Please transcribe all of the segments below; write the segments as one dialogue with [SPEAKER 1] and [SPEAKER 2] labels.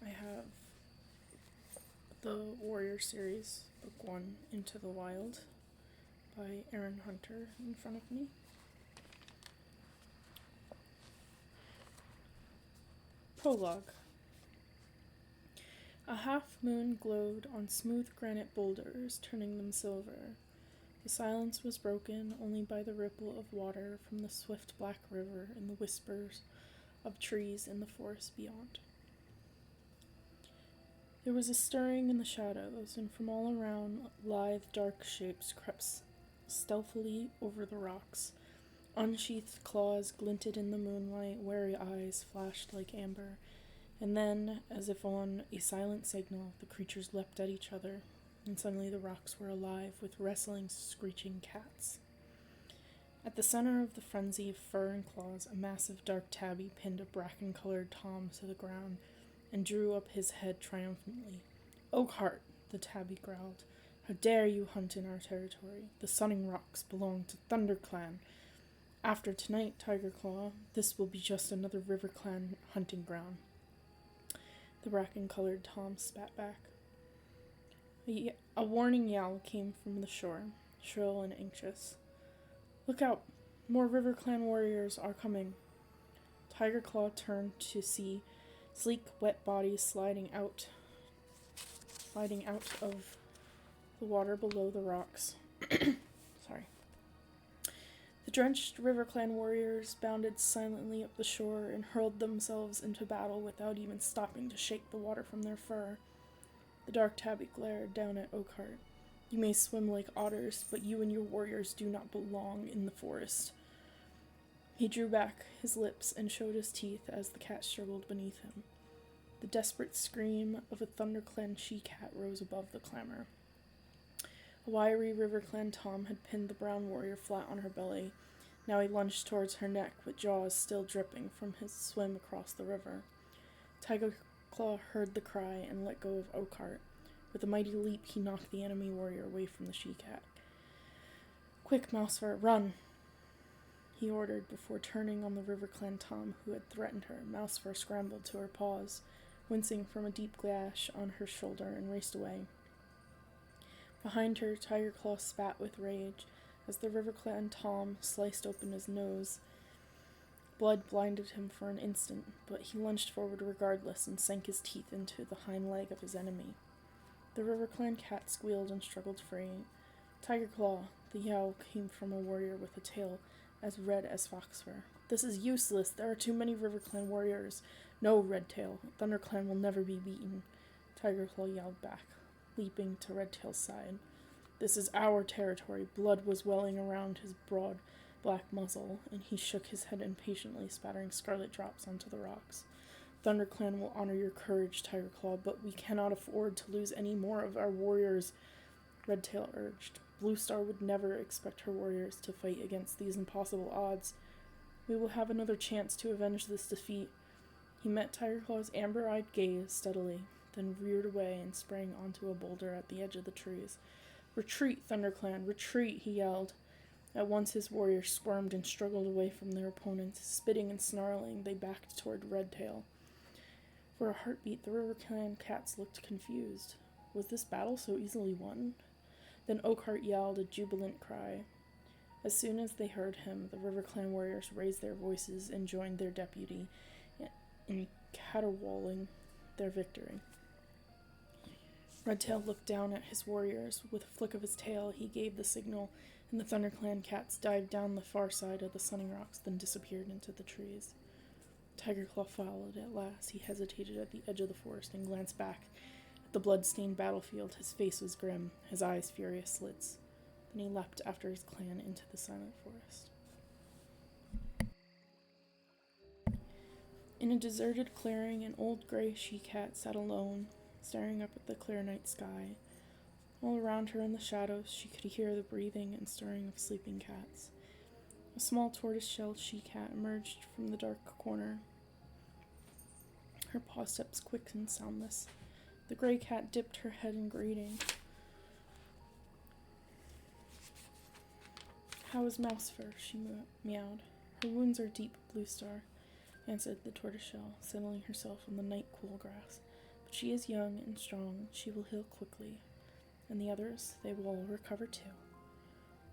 [SPEAKER 1] I have the Warrior series, Book 1, Into the Wild, by Erin Hunter in front of me. Prologue. A half-moon glowed on smooth granite boulders, turning them silver. The silence was broken only by the ripple of water from the swift black river and the whispers of trees in the forest beyond. There was a stirring in the shadows, and from all around, lithe, dark shapes crept stealthily over the rocks. Unsheathed claws glinted in the moonlight, wary eyes flashed like amber, and then, as if on a silent signal, the creatures leapt at each other, and suddenly the rocks were alive with wrestling, screeching cats. At the center of the frenzy of fur and claws, a massive dark tabby pinned a bracken-colored tom to the ground and drew up his head triumphantly. "Oakheart," the tabby growled. "How dare you hunt in our territory? The Sunning Rocks belong to ThunderClan. After tonight, Tigerclaw, this will be just another RiverClan hunting ground." The bracken-colored tom spat back. A warning yowl came from the shore, shrill and anxious. "Look out! More RiverClan warriors are coming." Tigerclaw turned to see sleek, wet bodies sliding out of the water below the rocks. Sorry. The drenched RiverClan warriors bounded silently up the shore and hurled themselves into battle without even stopping to shake the water from their fur. The dark tabby glared down at Oakheart. "You may swim like otters, but you and your warriors do not belong in the forest." He drew back his lips and showed his teeth as the cat struggled beneath him. The desperate scream of a ThunderClan she-cat rose above the clamor. A wiry RiverClan tom had pinned the brown warrior flat on her belly. Now he lunged towards her neck, with jaws still dripping from his swim across the river. Tigerclaw heard the cry and let go of Oakheart. With a mighty leap, he knocked the enemy warrior away from the she-cat. "Quick, Mousefur, run!" he ordered before turning on the RiverClan tom who had threatened her. Mousefur scrambled to her paws, wincing from a deep gash on her shoulder, and raced away. Behind her, Tigerclaw spat with rage as the RiverClan tom sliced open his nose. Blood blinded him for an instant, but he lunged forward regardless and sank his teeth into the hind leg of his enemy. The RiverClan cat squealed and struggled free. "Tigerclaw," the yowl came from a warrior with a tail as red as foxfur. "This is useless. There are too many RiverClan warriors." "No, Redtail. ThunderClan will never be beaten," Tigerclaw yelled back, leaping to Redtail's side. "This is our territory." Blood was welling around his broad, black muzzle, and he shook his head impatiently, spattering scarlet drops onto the rocks. "ThunderClan will honor your courage, Tigerclaw, but we cannot afford to lose any more of our warriors," Redtail urged. "Bluestar would never expect her warriors to fight against these impossible odds. We will have another chance to avenge this defeat." He met Tigerclaw's amber-eyed gaze steadily, then reared away and sprang onto a boulder at the edge of the trees. "Retreat, ThunderClan, retreat!" he yelled. At once his warriors squirmed and struggled away from their opponents. Spitting and snarling, they backed toward Redtail. For a heartbeat, the RiverClan cats looked confused. Was this battle so easily won? Then Oakheart yelled a jubilant cry. As soon as they heard him, the RiverClan warriors raised their voices and joined their deputy in caterwauling their victory. Redtail looked down at his warriors. With a flick of his tail, he gave the signal, and the ThunderClan cats dived down the far side of the Sunning Rocks, then disappeared into the trees. Tigerclaw followed at last. He hesitated at the edge of the forest and glanced back at the blood-stained battlefield. His face was grim, his eyes furious slits. Then he leapt after his clan into the silent forest. In a deserted clearing, an old gray she-cat sat alone, staring up at the clear night sky. All around her in the shadows, she could hear the breathing and stirring of sleeping cats. A small tortoise-shell she-cat emerged from the dark corner, her paw steps quick and soundless. The gray cat dipped her head in greeting. "How is Mousefur?" she meowed. "Her wounds are deep, Bluestar," answered the tortoiseshell, settling herself on the night-cool grass. But she is young and strong, she will heal quickly, and the others, they will all recover too.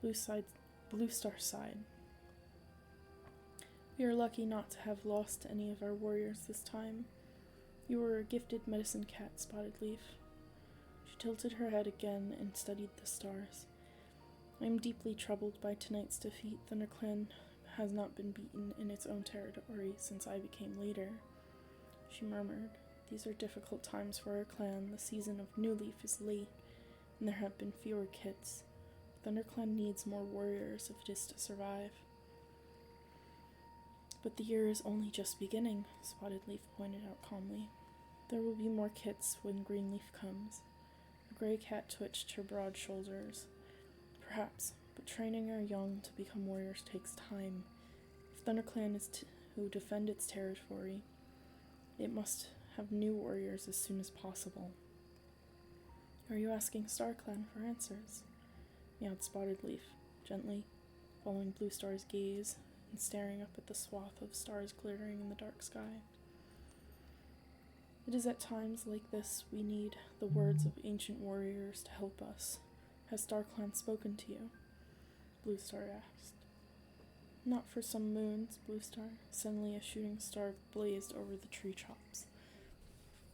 [SPEAKER 1] Blue Star sighed. We are lucky not to have lost any of our warriors this time. You were a gifted medicine cat, Spotted Leaf. She tilted her head again and studied the stars. I am deeply troubled by tonight's defeat. ThunderClan has not been beaten in its own territory since I became leader. She murmured, These are difficult times for our clan. The season of New Leaf is late, and there have been fewer kids. ThunderClan needs more warriors if it is to survive. But the year is only just beginning, Spotted Leaf pointed out calmly. There will be more kits when Greenleaf comes. The gray cat twitched her broad shoulders. Perhaps, but training our young to become warriors takes time. If ThunderClan is to defend its territory, it must have new warriors as soon as possible. Are you asking StarClan for answers? Meowed Spotted Leaf, gently, following Blue Star's gaze and staring up at the swath of stars glittering in the dark sky. It is at times like this we need the words of ancient warriors to help us. Has StarClan spoken to you? Blue Star asked. Not for some moons, Blue Star. Suddenly a shooting star blazed over the treetops.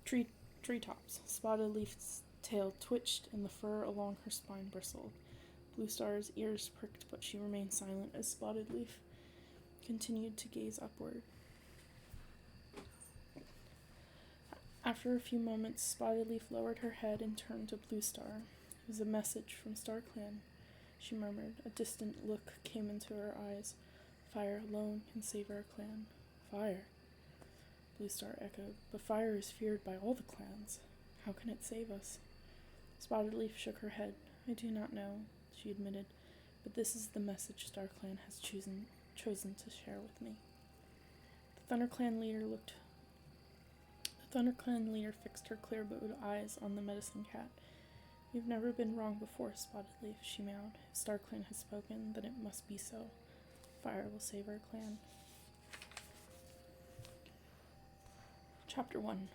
[SPEAKER 1] Treetops. Spotted Leaf's tail twitched and the fur along her spine bristled. Blue Star's ears pricked, but she remained silent as Spotted Leaf continued to gaze upward. After a few moments, Spotted Leaf lowered her head and turned to Blue Star. It was a message from StarClan, she murmured. A distant look came into her eyes. Fire alone can save our clan. Fire, Blue Star echoed. But fire is feared by all the clans. How can it save us? Spotted Leaf shook her head. I do not know, she admitted, but this is the message StarClan has chosen to share with me. The ThunderClan leader fixed her clear-blue eyes on the medicine cat. You've never been wrong before, Spotted Leaf, she meowed. If StarClan has spoken, then it must be so. Fire will save our clan. Chapter 1.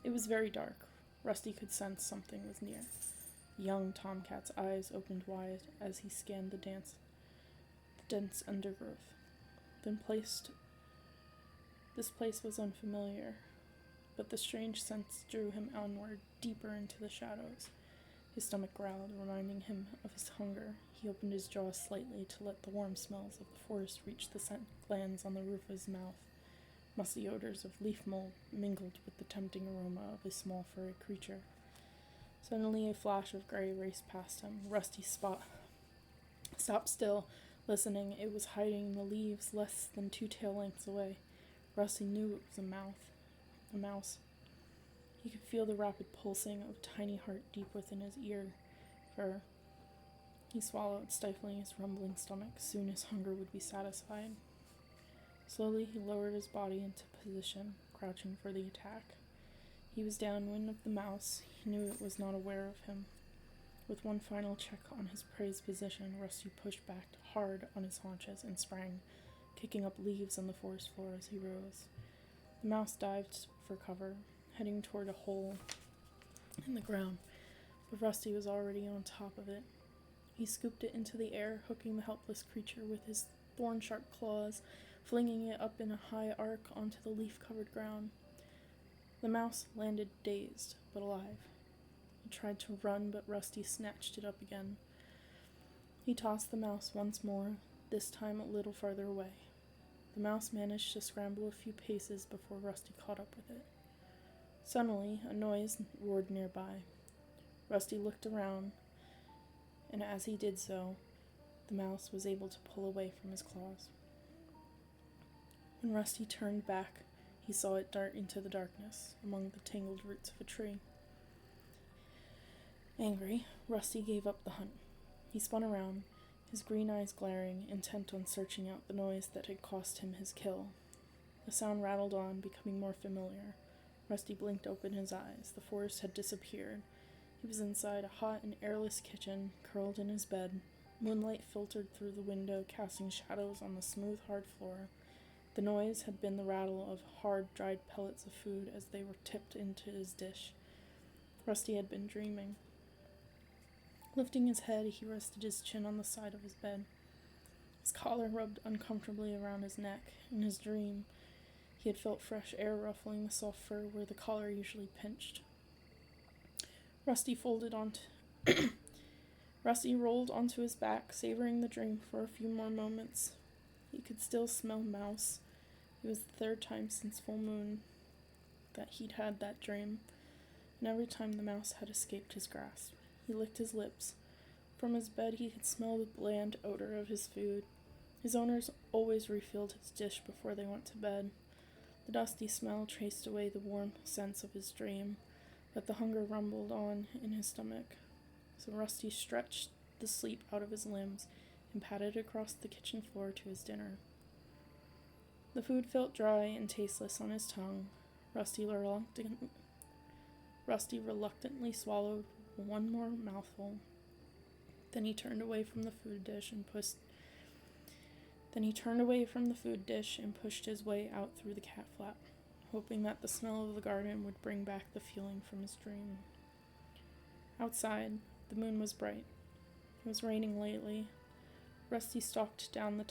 [SPEAKER 1] It was very dark. Rusty could sense something was near. The young tomcat's eyes opened wide as he scanned the dense undergrowth. This place was unfamiliar, but the strange sense drew him onward, deeper into the shadows. His stomach growled, reminding him of his hunger. He opened his jaws slightly to let the warm smells of the forest reach the scent glands on the roof of his mouth. Musty odors of leaf mold mingled with the tempting aroma of a small furry creature. Suddenly a flash of gray raced past him. Rusty stopped still, listening. It was hiding in the leaves less than 2 tail lengths away. Rusty knew it was a mouse. He could feel the rapid pulsing of a tiny heart deep within his ear fur. He swallowed, stifling his rumbling stomach. Soon his hunger would be satisfied. Slowly he lowered his body into position, crouching for the attack. He was downwind of the mouse. He knew it was not aware of him. With one final check on his prey's position, Rusty pushed back hard on his haunches and sprang, kicking up leaves on the forest floor as he rose. The mouse dived for cover, heading toward a hole in the ground, but Rusty was already on top of it. He scooped it into the air, hooking the helpless creature with his thorn-sharp claws, flinging it up in a high arc onto the leaf-covered ground. The mouse landed dazed, but alive. He tried to run, but Rusty snatched it up again. He tossed the mouse once more, this time a little farther away. The mouse managed to scramble a few paces before Rusty caught up with it. Suddenly, a noise roared nearby. Rusty looked around, and as he did so, the mouse was able to pull away from his claws. When Rusty turned back, he saw it dart into the darkness among the tangled roots of a tree. Angry, Rusty gave up the hunt. He spun around, his green eyes glaring, intent on searching out the noise that had cost him his kill. The sound rattled on, becoming more familiar. Rusty blinked open his eyes. The forest had disappeared. He was inside a hot and airless kitchen, curled in his bed. Moonlight filtered through the window, casting shadows on the smooth, hard floor. The noise had been the rattle of hard, dried pellets of food as they were tipped into his dish. Rusty had been dreaming. Lifting his head, he rested his chin on the side of his bed. His collar rubbed uncomfortably around his neck. In his dream, he had felt fresh air ruffling the soft fur where the collar usually pinched. Rusty rolled onto his back, savoring the dream for a few more moments. He could still smell mouse. It was the third time since full moon that he'd had that dream, and every time the mouse had escaped his grasp. He licked his lips. From his bed he could smell the bland odor of his food. His owners always refilled his dish before they went to bed. The dusty smell chased away the warm sense of his dream, but the hunger rumbled on in his stomach. So Rusty stretched the sleep out of his limbs and padded across the kitchen floor to his dinner. The food felt dry and tasteless on his tongue. Rusty reluctantly swallowed one more mouthful. Then he turned away from the food dish and pushed his way out through the cat flap, hoping that the smell of the garden would bring back the feeling from his dream. Outside, the moon was bright. It was raining lately. Rusty stalked down the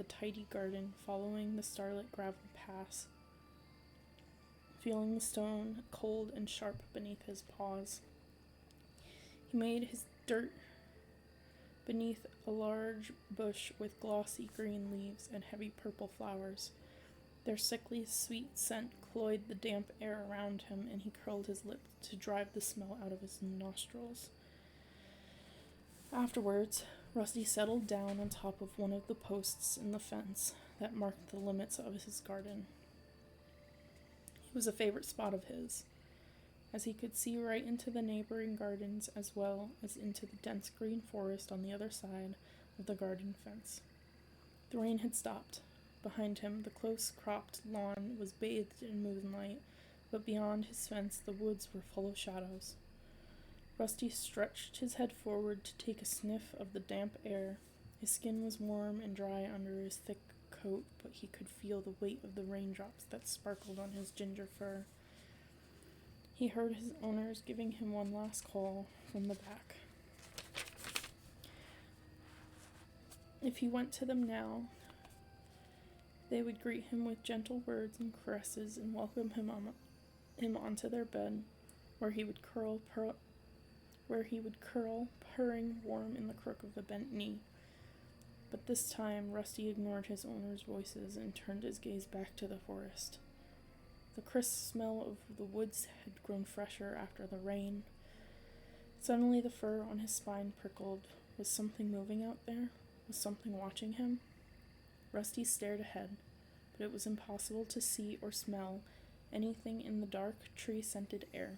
[SPEAKER 1] tidy garden, following the starlit gravel paths, feeling the stone cold and sharp beneath his paws. He made his dirt beneath a large bush with glossy green leaves and heavy purple flowers. Their sickly sweet scent cloyed the damp air around him, and he curled his lip to drive the smell out of his nostrils. Afterwards, Rusty settled down on top of one of the posts in the fence that marked the limits of his garden. It was a favorite spot of his, as he could see right into the neighboring gardens as well as into the dense green forest on the other side of the garden fence. The rain had stopped. Behind him, the close-cropped lawn was bathed in moonlight, but beyond his fence the woods were full of shadows. Rusty stretched his head forward to take a sniff of the damp air. His skin was warm and dry under his thick coat, but he could feel the weight of the raindrops that sparkled on his ginger fur. He heard his owners giving him one last call from the back. If he went to them now, they would greet him with gentle words and caresses and welcome him onto their bed, where he would curl, purring warm in the crook of the bent knee. But this time, Rusty ignored his owners' voices and turned his gaze back to the forest. The crisp smell of the woods had grown fresher after the rain. Suddenly the fur on his spine prickled. Was something moving out there? Was something watching him? Rusty stared ahead, but it was impossible to see or smell anything in the dark, tree-scented air.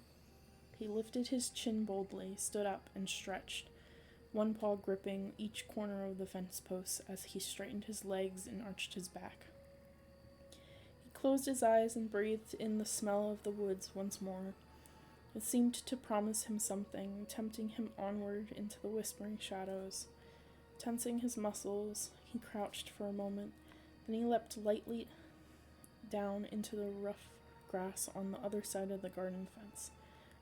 [SPEAKER 1] He lifted his chin boldly, stood up, and stretched, one paw gripping each corner of the fence posts as he straightened his legs and arched his back. He closed his eyes and breathed in the smell of the woods once more. It seemed to promise him something, tempting him onward into the whispering shadows. Tensing his muscles, he crouched for a moment, then he leapt lightly down into the rough grass on the other side of the garden fence.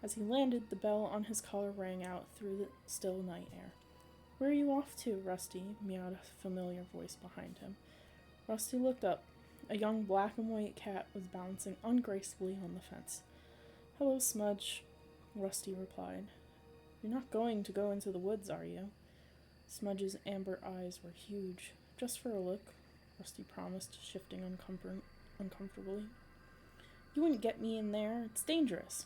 [SPEAKER 1] As he landed, the bell on his collar rang out through the still night air. "Where are you off to, Rusty?" meowed a familiar voice behind him. Rusty looked up. A young black and white cat was bouncing ungracefully on the fence. "Hello, Smudge," Rusty replied. "You're not going to go into the woods, are you?" Smudge's amber eyes were huge. "Just for a look," Rusty promised, shifting uncomfortably. "You wouldn't get me in there. It's dangerous."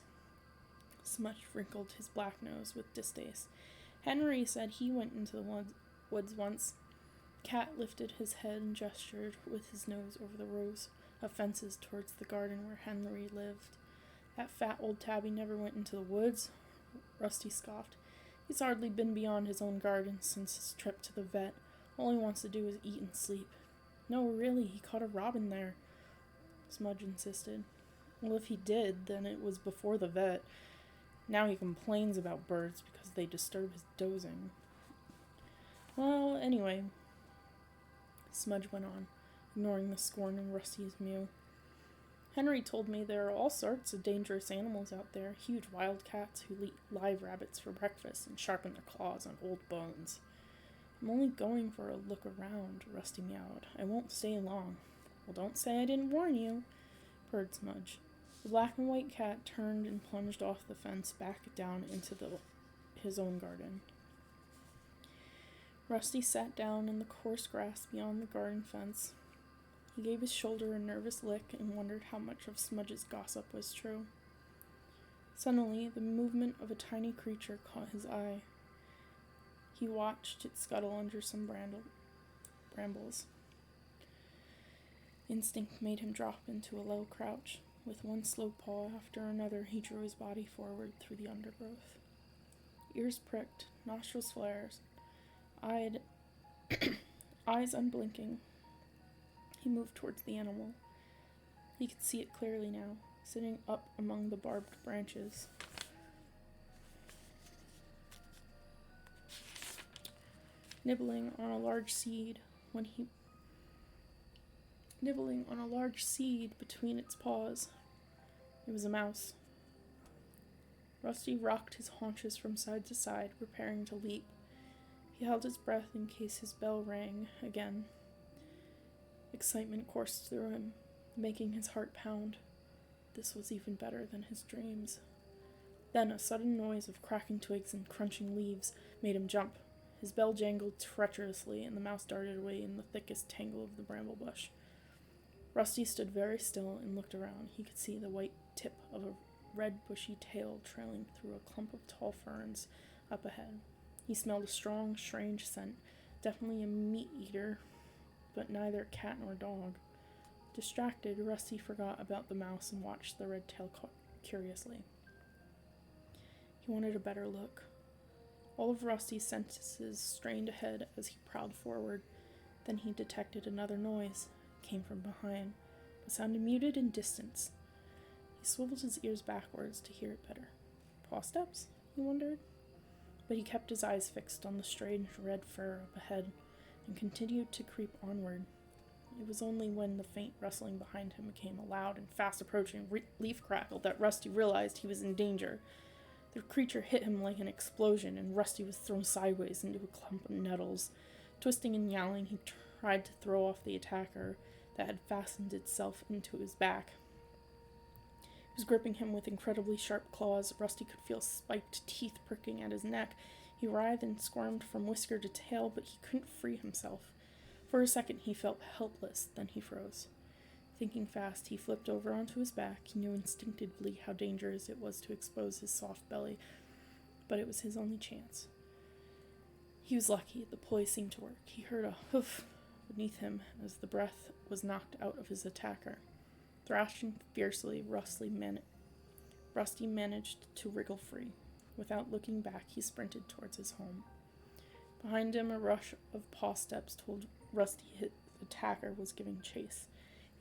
[SPEAKER 1] Smudge wrinkled his black nose with distaste. "Henry said he went into the woods once." Cat lifted his head and gestured with his nose over the rows of fences towards the garden where Henry lived. "That fat old tabby never went into the woods," Rusty scoffed. "He's hardly been beyond his own garden since his trip to the vet. All he wants to do is eat and sleep." "No, really, he caught a robin there," Smudge insisted. "Well, if he did, then it was before the vet. Now he complains about birds because they disturb his dozing." "Well, anyway, Smudge went on, ignoring the scorn in Rusty's mew. Henry told me there are all sorts of dangerous animals out there, huge wildcats who eat live rabbits for breakfast and sharpen their claws on old bones. I'm only going for a look around, Rusty meowed. I won't stay long. Well, don't say I didn't warn you, purred Smudge. The black and white cat turned and plunged off the fence back down into his own garden. Rusty sat down in the coarse grass beyond the garden fence. He gave his shoulder a nervous lick and wondered how much of Smudge's gossip was true. Suddenly, the movement of a tiny creature caught his eye. He watched it scuttle under some brambles. Instinct made him drop into a low crouch. With one slow paw after another, he drew his body forward through the undergrowth. Ears pricked, nostrils flared, eyes unblinking. He moved towards the animal. He could see it clearly now, sitting up among the barbed branches. Nibbling on a large seed between its paws. It was a mouse. Rusty rocked his haunches from side to side, preparing to leap. He held his breath in case his bell rang again. Excitement coursed through him, making his heart pound. This was even better than his dreams. Then a sudden noise of cracking twigs and crunching leaves made him jump. His bell jangled treacherously, and the mouse darted away in the thickest tangle of the bramble bush. Rusty stood very still and looked around. He could see the white tip of a red bushy tail trailing through a clump of tall ferns up ahead. He smelled a strong, strange scent, definitely a meat-eater, but neither cat nor dog. Distracted, Rusty forgot about the mouse and watched the red tail curiously. He wanted a better look. All of Rusty's senses strained ahead as he prowled forward. Then he detected another noise. It came from behind, but sounded muted and distant. He swiveled his ears backwards to hear it better. Paw steps? He wondered. But he kept his eyes fixed on the strange red fur up ahead and continued to creep onward. It was only when the faint rustling behind him became a loud and fast-approaching leaf crackle that Rusty realized he was in danger. The creature hit him like an explosion, and Rusty was thrown sideways into a clump of nettles. Twisting and yowling, he tried to throw off the attacker that had fastened itself into his back. It was gripping him with incredibly sharp claws. Rusty could feel spiked teeth pricking at his neck. He writhed and squirmed from whisker to tail, but he couldn't free himself. For a second, he felt helpless, then he froze. Thinking fast, he flipped over onto his back. He knew instinctively how dangerous it was to expose his soft belly, but it was his only chance. He was lucky. The ploy seemed to work. He heard a hoof beneath him as the breath was knocked out of his attacker. Thrashing fiercely, Rusty managed to wriggle free. Without looking back, he sprinted towards his home. Behind him, a rush of paw steps told Rusty his attacker was giving chase.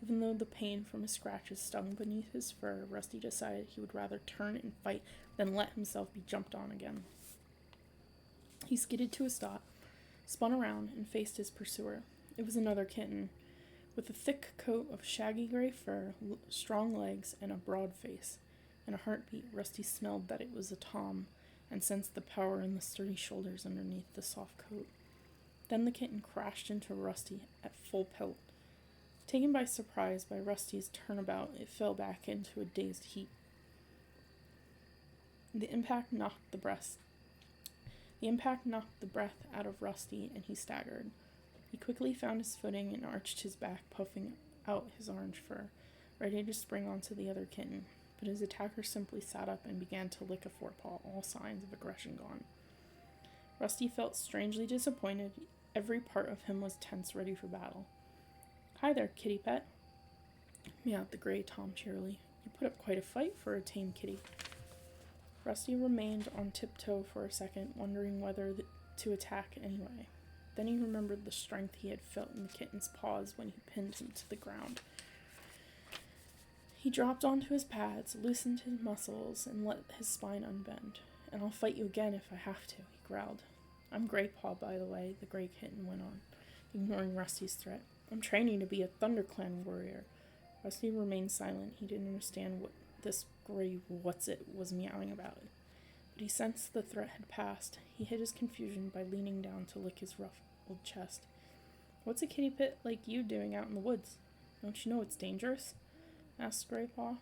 [SPEAKER 1] Even though the pain from his scratches stung beneath his fur, Rusty decided he would rather turn and fight than let himself be jumped on again. He skidded to a stop, spun around, and faced his pursuer. It was another kitten, with a thick coat of shaggy gray fur, strong legs, and a broad face. In a heartbeat, Rusty smelled that it was a tom, and sensed the power in the sturdy shoulders underneath the soft coat. Then the kitten crashed into Rusty at full pelt. Taken by surprise by Rusty's turnabout, it fell back into a dazed heap. The impact knocked the breath out of Rusty, and he staggered. He quickly found his footing and arched his back, puffing out his orange fur, ready to spring onto the other kitten. But his attacker simply sat up and began to lick a forepaw, all signs of aggression gone. Rusty felt strangely disappointed. Every part of him was tense, ready for battle. "Hi there, kitty pet," meowed the gray tom cheerily. "You put up quite a fight for a tame kitty." Rusty remained on tiptoe for a second, wondering whether to attack anyway. Then he remembered the strength he had felt in the kitten's paws when he pinned him to the ground. He dropped onto his pads, loosened his muscles, and let his spine unbend. "And I'll fight you again if I have to," he growled. "I'm Grey Paw, by the way," the gray kitten went on, ignoring Rusty's threat. I'm training to be a ThunderClan warrior. Rusty remained silent. He didn't understand what this gray what's-it was meowing about. But he sensed the threat had passed. He hid his confusion by leaning down to lick his ruffled chest. What's a kitty pit like you doing out in the woods? Don't you know it's dangerous? Asked Greypaw.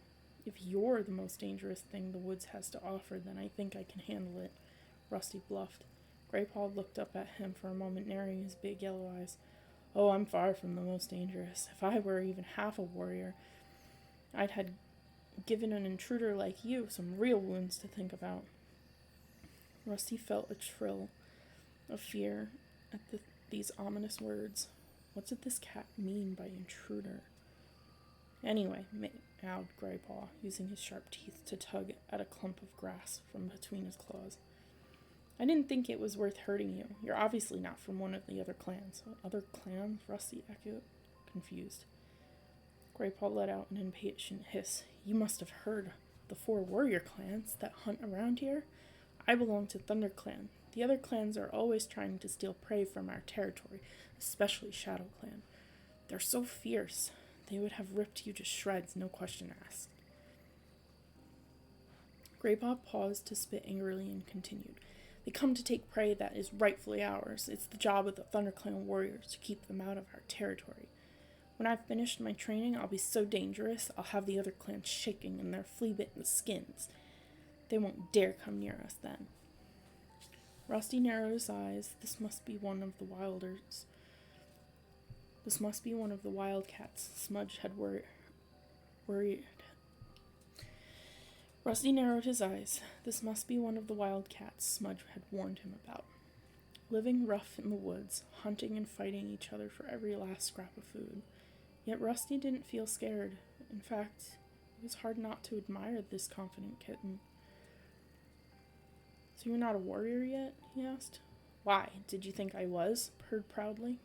[SPEAKER 1] If you're the most dangerous thing the woods has to offer, then I think I can handle it, Rusty bluffed. Greypaw looked up at him for a moment, narrowing his big yellow eyes. Oh, I'm far from the most dangerous. If I were even half a warrior, I'd had given an intruder like you some real wounds to think about. Rusty felt a thrill of fear at these ominous words. What did this cat mean by intruder? Anyway, meowed Greypaw, using his sharp teeth to tug at a clump of grass from between his claws. I didn't think it was worth hurting you. You're obviously not from one of the other clans. Other clans? Rusty echoed, confused. Greypaw let out an impatient hiss. You must have heard the 4 warrior clans that hunt around here. I belong to ThunderClan. The other clans are always trying to steal prey from our territory, especially ShadowClan. They're so fierce. They would have ripped you to shreds, no question asked. Greypaw paused to spit angrily and continued. They come to take prey that is rightfully ours. It's the job of the ThunderClan warriors to keep them out of our territory. When I've finished my training, I'll be so dangerous, I'll have the other clans shaking in their flea-bitten skins. They won't dare come near us then. Rusty narrowed his eyes. This must be one of the wildcats Smudge had worried. Rusty narrowed his eyes. This must be one of the wildcats Smudge had warned him about. Living rough in the woods, hunting and fighting each other for every last scrap of food. Yet Rusty didn't feel scared. In fact, it was hard not to admire this confident kitten. So you're not a warrior yet? He asked. Why? Did you think I was? Purred proudly.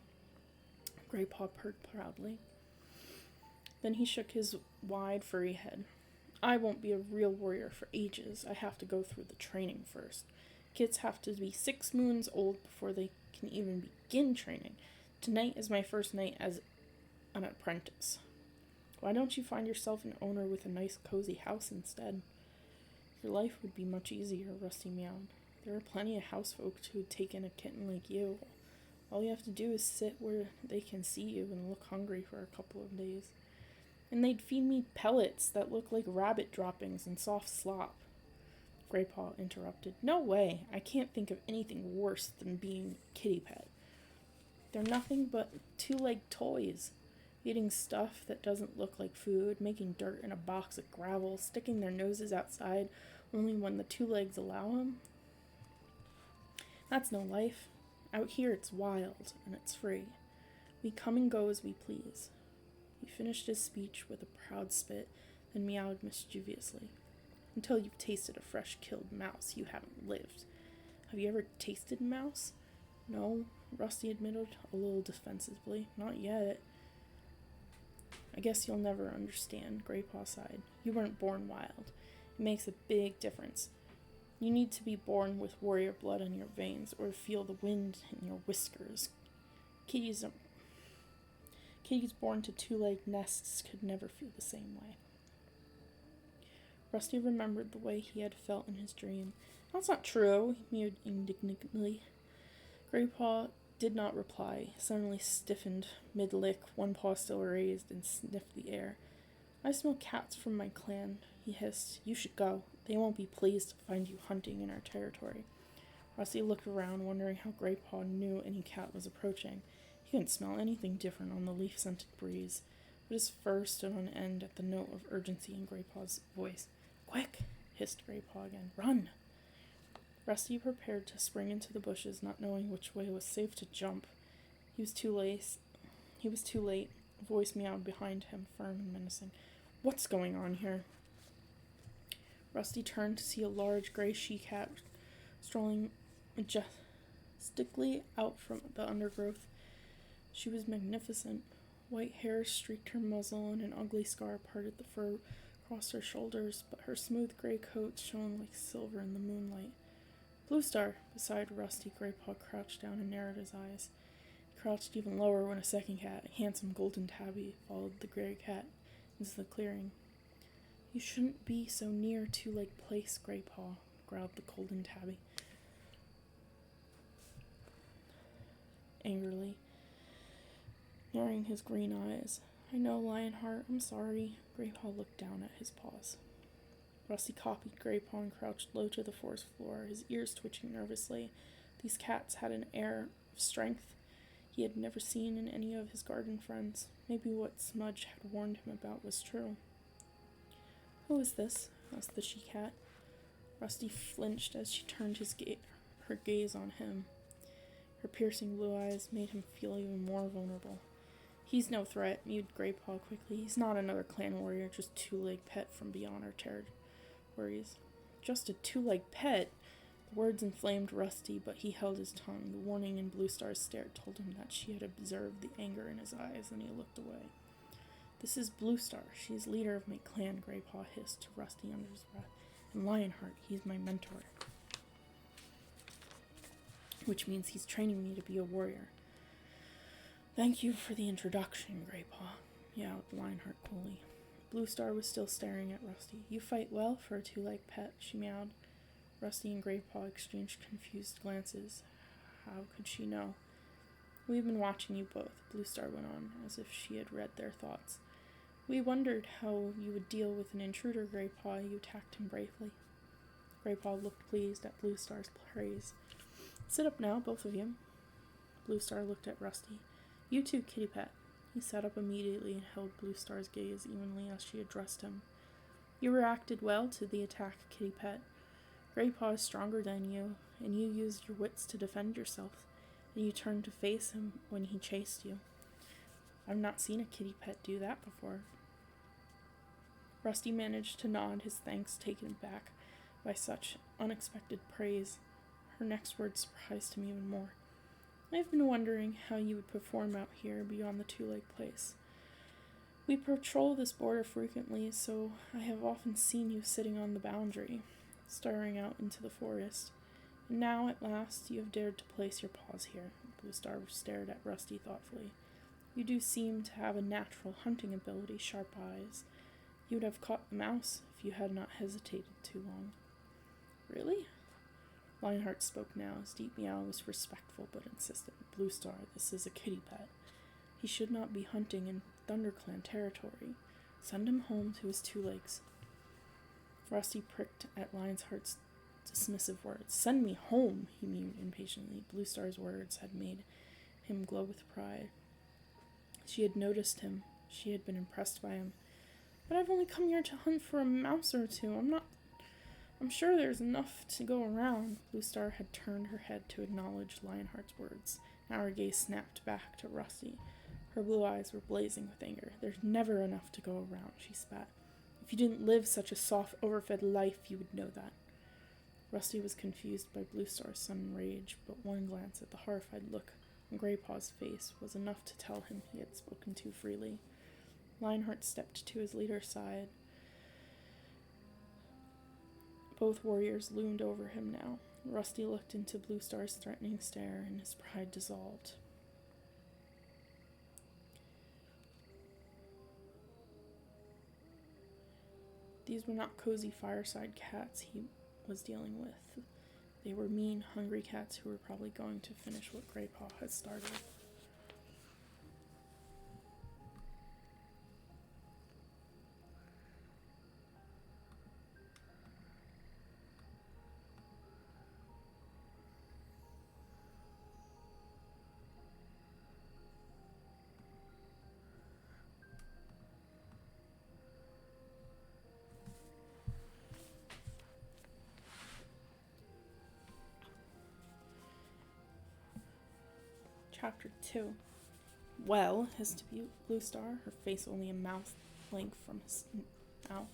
[SPEAKER 1] Greypaw purred proudly. Then he shook his wide, furry head. I won't be a real warrior for ages. I have to go through the training first. Kids have to be 6 moons old before they can even begin training. Tonight is my first night as an apprentice. Why don't you find yourself an owner with a nice, cozy house instead? Your life would be much easier, Rusty meowed. There are plenty of housefolk who would take in a kitten like you. All you have to do is sit where they can see you and look hungry for a couple of days. And they'd feed me pellets that look like rabbit droppings and soft slop. Greypaw interrupted. No way. I can't think of anything worse than being a kitty pet. They're nothing but 2-legged toys. Eating stuff that doesn't look like food, making dirt in a box of gravel, sticking their noses outside only when the 2 legs allow them. That's no life. Out here it's wild, and it's free. We come and go as we please. He finished his speech with a proud spit, then meowed mischievously. Until you've tasted a fresh killed mouse, you haven't lived. Have you ever tasted mouse? No, Rusty admitted, a little defensively. Not yet. I guess you'll never understand, Greypaw sighed. You weren't born wild. It makes a big difference. You need to be born with warrior blood in your veins, or feel the wind in your whiskers. Kitties born to 2-legged nests could never feel the same way. Rusty remembered the way he had felt in his dream. That's not true, he mewed indignantly. Greypaw did not reply, suddenly stiffened mid-lick, one paw still raised, and sniffed the air. I smell cats from my clan, he hissed. You should go. They won't be pleased to find you hunting in our territory. Rusty looked around, wondering how Greypaw knew any cat was approaching. He couldn't smell anything different on the leaf-scented breeze, but his fur stood on end at the note of urgency in Greypaw's voice. Quick! Hissed Greypaw again. Run! Rusty prepared to spring into the bushes, not knowing which way was safe to jump. He was too late. A voice meowed behind him, firm and menacing. What's going on here? Rusty turned to see a large gray she-cat strolling majestically out from the undergrowth. She was magnificent. White hair streaked her muzzle, and an ugly scar parted the fur across her shoulders, but her smooth gray coat shone like silver in the moonlight. Blue Star, beside Rusty. Greypaw crouched down and narrowed his eyes. He crouched even lower when a second cat, a handsome golden tabby, followed the gray cat into the clearing. You shouldn't be so near Two-Leg Place, Grey Paw, growled the golden tabby angrily, narrowing his green eyes. I know, Lionheart, I'm sorry. Grey Paw looked down at his paws. Rusty copied Grey Paw and crouched low to the forest floor, his ears twitching nervously. These cats had an air of strength he had never seen in any of his garden friends. Maybe what Smudge had warned him about was true. Who is this? Asked the she-cat. Rusty flinched as she turned her gaze on him. Her piercing blue eyes made him feel even more vulnerable. He's no threat, mewed Grey Paw quickly. He's not another clan warrior, just two-leg pet from beyond our territories. Just a two-leg pet? The words inflamed Rusty, but he held his tongue. The warning in Blue Star's stare told him that she had observed the anger in his eyes, and he looked away. This is Blue Star. She is leader of my clan, Grey Paw hissed to Rusty under his breath. And Lionheart, he's my mentor. Which means he's training me to be a warrior. Thank you for the introduction, Grey Paw, yowled Lionheart coolly. Blue Star was still staring at Rusty. You fight well for a two-leg pet, she meowed. Rusty and Grey Paw exchanged confused glances. How could she know? We've been watching you both, Blue Star went on, as if she had read their thoughts. We wondered how you would deal with an intruder, Grey Paw. You attacked him bravely. Grey Paw looked pleased at Blue Star's praise. Sit up now, both of you. Blue Star looked at Rusty. You too, kitty pet. He sat up immediately and held Blue Star's gaze evenly as she addressed him. You reacted well to the attack, kitty pet. Grey Paw is stronger than you, and you used your wits to defend yourself, and you turned to face him when he chased you. I've not seen a kitty pet do that before. Rusty managed to nod, his thanks taken back by such unexpected praise. Her next words surprised him even more. I've been wondering how you would perform out here beyond the Two-Leg Place. We patrol this border frequently, so I have often seen you sitting on the boundary, staring out into the forest. And now, at last, you have dared to place your paws here. Blue Star stared at Rusty thoughtfully. You do seem to have a natural hunting ability, sharp eyes. You would have caught the mouse if you had not hesitated too long. Really? Lionheart spoke now. His deep meow was respectful but insistent. Blue Star, this is a kitty pet. He should not be hunting in ThunderClan territory. Send him home to his two legs. Rusty pricked at Lionheart's dismissive words. Send me home, he mewed impatiently. Blue Star's words had made him glow with pride. She had noticed him. She had been impressed by him. But I've only come here to hunt for a mouse or two. I'm sure there's enough to go around. Blue Star had turned her head to acknowledge Lionheart's words. Now her gaze snapped back to Rusty. Her blue eyes were blazing with anger. There's never enough to go around, she spat. If you didn't live such a soft, overfed life, you would know that. Rusty was confused by Blue Star's sudden rage, but one glance at the horrified look on Grey Paw's face was enough to tell him he had spoken too freely. Lionheart stepped to his leader's side. Both warriors loomed over him now. Rusty looked into Blue Star's threatening stare, and his pride dissolved. These were not cozy fireside cats he was dealing with. They were mean, hungry cats who were probably going to finish what Grey Paw had started. Chapter 2. Well, hissed Blue Star, her face only a mouth length from his mouth.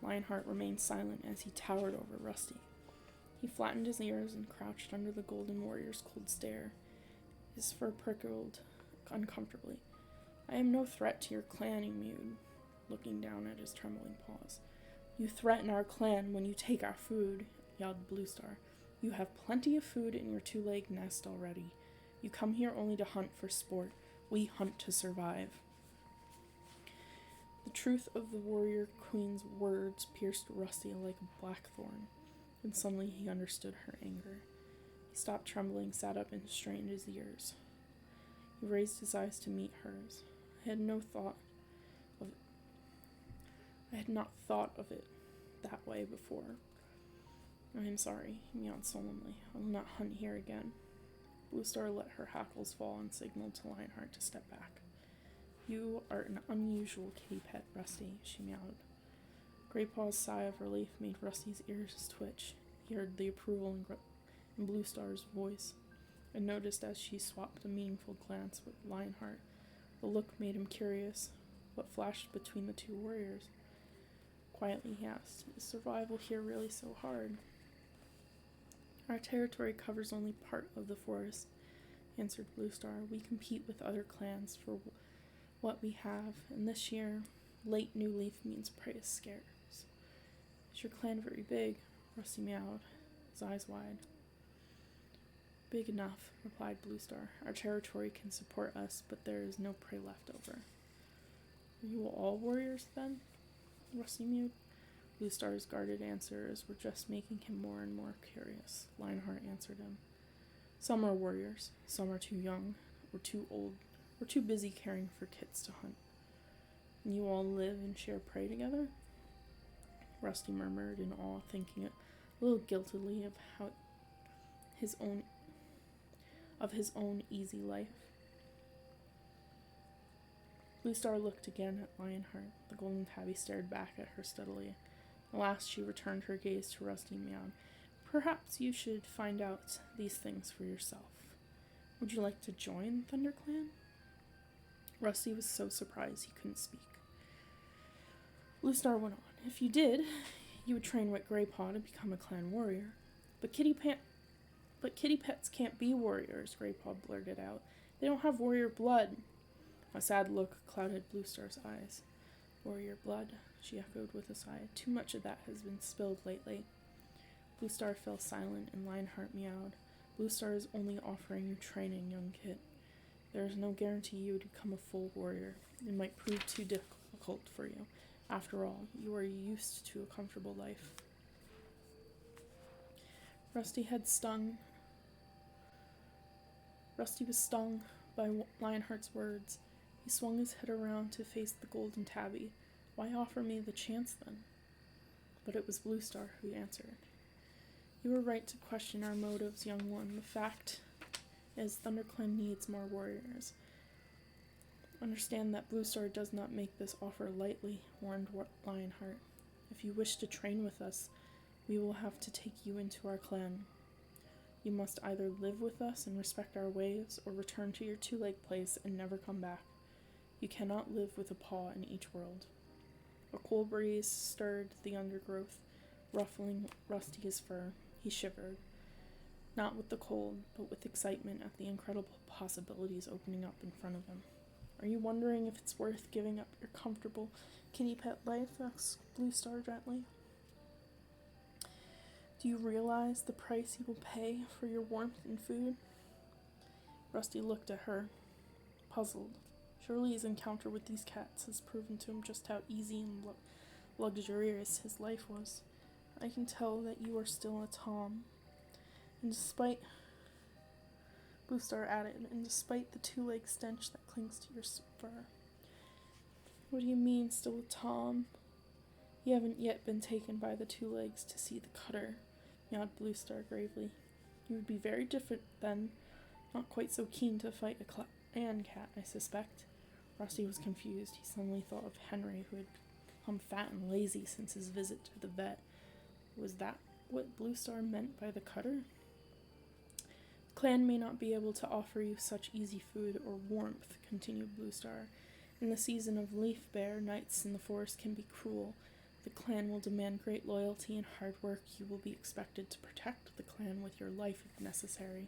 [SPEAKER 1] Lionheart remained silent as he towered over Rusty. He flattened his ears and crouched under the Golden Warrior's cold stare. His fur prickled uncomfortably. I am no threat to your clan, he mewed, looking down at his trembling paws. You threaten our clan when you take our food, yelled Blue Star. You have plenty of food in your two-legged nest already. You come here only to hunt for sport. We hunt to survive. The truth of the warrior queen's words pierced Rusty like a blackthorn, and suddenly he understood her anger. He stopped trembling, sat up, and strained his ears. He raised his eyes to meet hers. I had not thought of it that way before. I am sorry, he meowed sullenly. I will not hunt here again. Bluestar let her hackles fall and signaled to Lionheart to step back. You are an unusual kitty pet, Rusty, she meowed. Greypaw's sigh of relief made Rusty's ears twitch. He heard the approval in Bluestar's voice, and noticed as she swapped a meaningful glance with Lionheart. The look made him curious. What flashed between the two warriors? Quietly he asked, Is survival here really so hard? Our territory covers only part of the forest, answered Bluestar. We compete with other clans for what we have, and this year, late new leaf means prey is scarce. Is your clan very big? Rusty meowed, his eyes wide. Big enough, replied Bluestar. Our territory can support us, but there is no prey left over. Are you all warriors, then? Rusty mewed. Bluestar's guarded answers were just making him more and more curious. Lionheart answered him. Some are warriors, some are too young, or too old, or too busy caring for kits to hunt. And you all live and share prey together? Rusty murmured in awe, thinking a little guiltily of his own easy life. Bluestar looked again at Lionheart. The golden tabby stared back at her steadily. At last she returned her gaze to Rusty and meowed. Perhaps you should find out these things for yourself. Would you like to join ThunderClan? Rusty was so surprised he couldn't speak. Bluestar went on. If you did, you would train with Greypaw to become a clan warrior. But kitty pets can't be warriors, Greypaw blurted out. They don't have warrior blood. A sad look clouded Bluestar's eyes. Warrior blood, she echoed with a sigh. Too much of that has been spilled lately. Bluestar fell silent and Lionheart meowed. Bluestar is only offering you training, young kid. There is no guarantee you would become a full warrior. It might prove too difficult for you. After all, you are used to a comfortable life. Rusty was stung by Lionheart's words. He swung his head around to face the golden tabby. Why offer me the chance, then? But it was Bluestar who answered. You were right to question our motives, young one. The fact is, ThunderClan needs more warriors. Understand that Bluestar does not make this offer lightly, warned Lionheart. If you wish to train with us, we will have to take you into our clan. You must either live with us and respect our ways, or return to your two-leg place and never come back. You cannot live with a paw in each world. A cool breeze stirred the undergrowth, ruffling Rusty's fur. He shivered, not with the cold, but with excitement at the incredible possibilities opening up in front of him. Are you wondering if it's worth giving up your comfortable kitty pet life? Asked Bluestar gently. Do you realize the price you will pay for your warmth and food? Rusty looked at her, puzzled. Surely his encounter with these cats has proven to him just how easy and luxurious his life was. I can tell that you are still a Tom. And despite Bluestar added, and despite the two-leg stench that clings to your fur. What do you mean, still a Tom? You haven't yet been taken by the two legs to see the cutter, meowed Bluestar gravely. You would be very different then, not quite so keen to fight a clan cat, I suspect. Rusty was confused. He suddenly thought of Henry, who had become fat and lazy since his visit to the vet. Was that what Bluestar meant by the cutter? The clan may not be able to offer you such easy food or warmth, continued Bluestar. In the season of leaf bare, nights in the forest can be cruel. The clan will demand great loyalty and hard work. You will be expected to protect the clan with your life if necessary.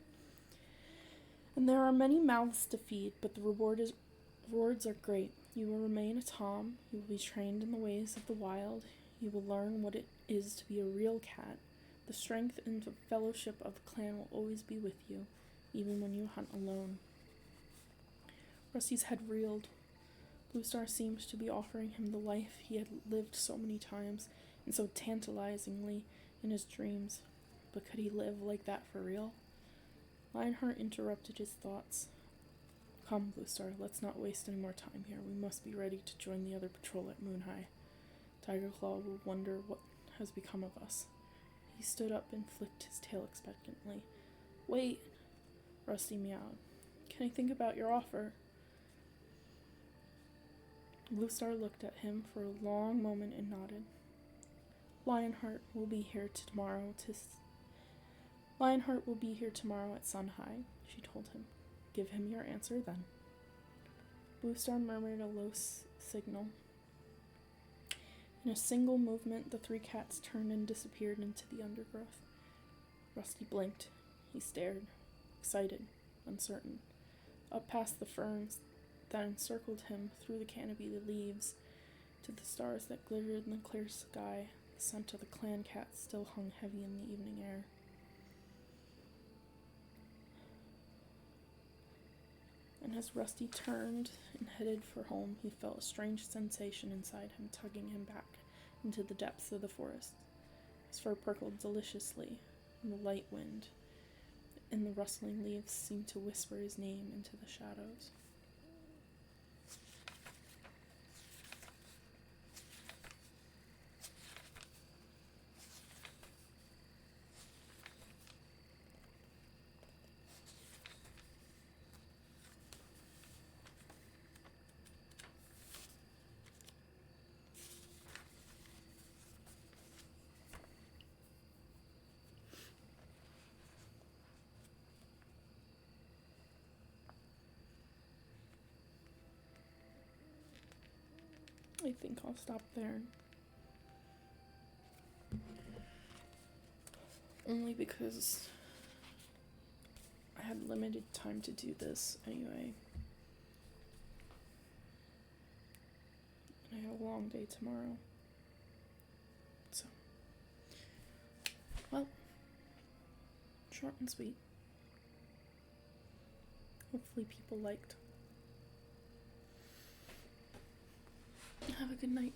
[SPEAKER 1] And there are many mouths to feed, but the rewards are great. You will remain a Tom. You will be trained in the ways of the wild. You will learn what it is to be a real cat. The strength and fellowship of the clan will always be with you. even when you hunt alone. Rusty's head reeled. Bluestar seemed to be offering him the life he had lived so many times and so tantalizingly in his dreams. But could he live like that for real? Lionheart interrupted his thoughts. Come, Bluestar, let's not waste any more time here. We must be ready to join the other patrol at Moon High. Tigerclaw will wonder what has become of us. He stood up and flicked his tail expectantly. Wait, Rusty meowed. Can I think about your offer? Bluestar looked at him for a long moment and nodded. Lionheart will be here tomorrow at Sun High, she told him. Give him your answer then. Bluestar murmured a low signal. In a single movement, the three cats turned and disappeared into the undergrowth. Rusty blinked. He stared, excited, uncertain, up past the ferns that encircled him, through the canopy of leaves, to the stars that glittered in the clear sky. The scent of the clan cat still hung heavy in the evening air. And as Rusty turned and headed for home, he felt a strange sensation inside him, tugging him back into the depths of the forest. His fur prickled deliciously, and the light wind and the rustling leaves seemed to whisper his name into the shadows. I think I'll stop there. Only because I had limited time to do this anyway. And I have a long day tomorrow. So, well, short and sweet. Hopefully people liked. Have a good night.